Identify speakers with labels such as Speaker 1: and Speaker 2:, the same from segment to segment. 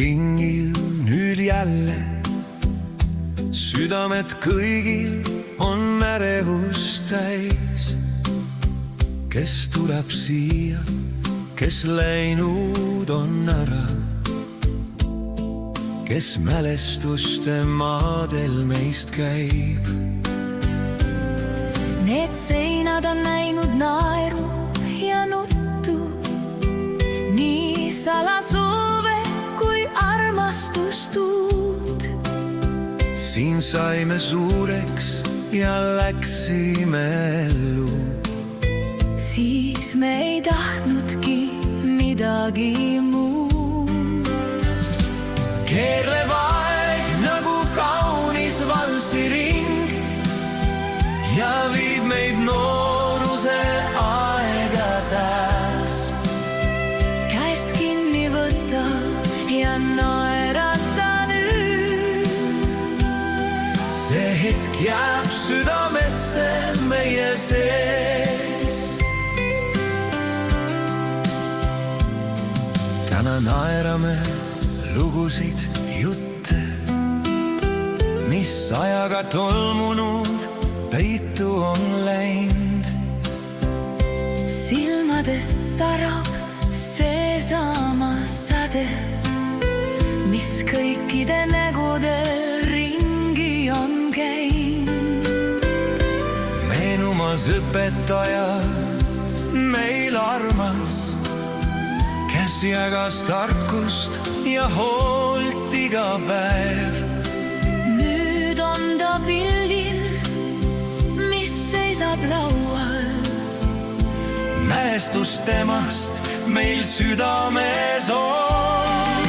Speaker 1: ringil nüüd jälle. Südamed kõigil on ärevust täis. Kes tuleb siia, kes läinud on ära, kes mälestuste maadel meist käib.
Speaker 2: Need seinad on näinud naeru ja nuttu, nii salasoove kui armastustuud.
Speaker 1: Siin saime suureks ja läksime ellu.
Speaker 2: Siis me ei tahtnudki midagi muud.
Speaker 1: Keerleb aeg nagu kaunis valsiring ja viib meid nooruse aegades.
Speaker 2: Käest kinni võta ja naerata nüüd.
Speaker 1: See hetk jääb südamesse meie sees. Täna naerame lugusid, jutte, mis ajaga tolmunud peitu on läinud.
Speaker 2: Silmades sarab seesama säde, mis kõikide nägudel ringi on käinud.
Speaker 1: Meenumas õpetaja meil armas, kes jagas tarkust ja hoolt iga päev.
Speaker 2: Nüüd on ta pildil, mis seisab laual.
Speaker 1: Mälestus temast meil südames on.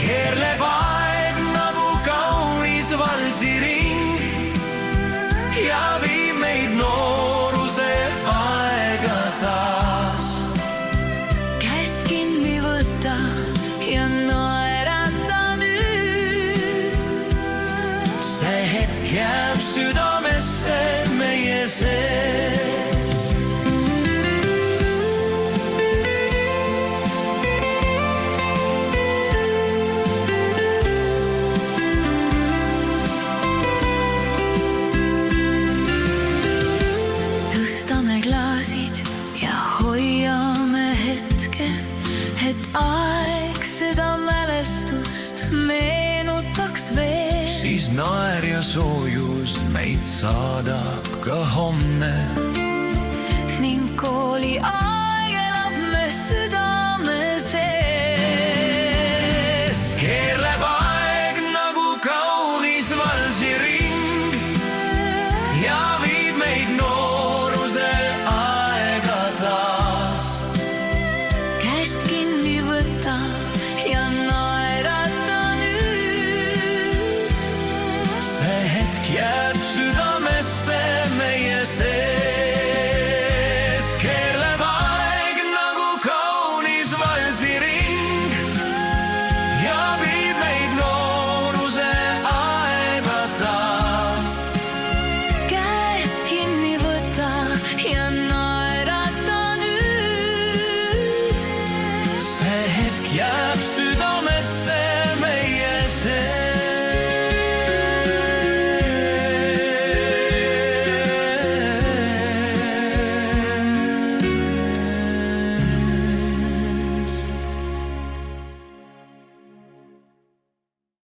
Speaker 1: Keerleb aeg nagu kaunis valsiring ja viib meid nooruse aega taas.
Speaker 2: Käest kinni võta ja naerata nüüd.
Speaker 1: See hetk jääb südamesse meie sees.
Speaker 2: Tõstame klaasid ja hoiame hetke, et aeg seda mälestust meenutaks veel.
Speaker 1: Siis naer ja soojus meid saadab ka homme.
Speaker 2: Ning kooli aeg elab me südame sees.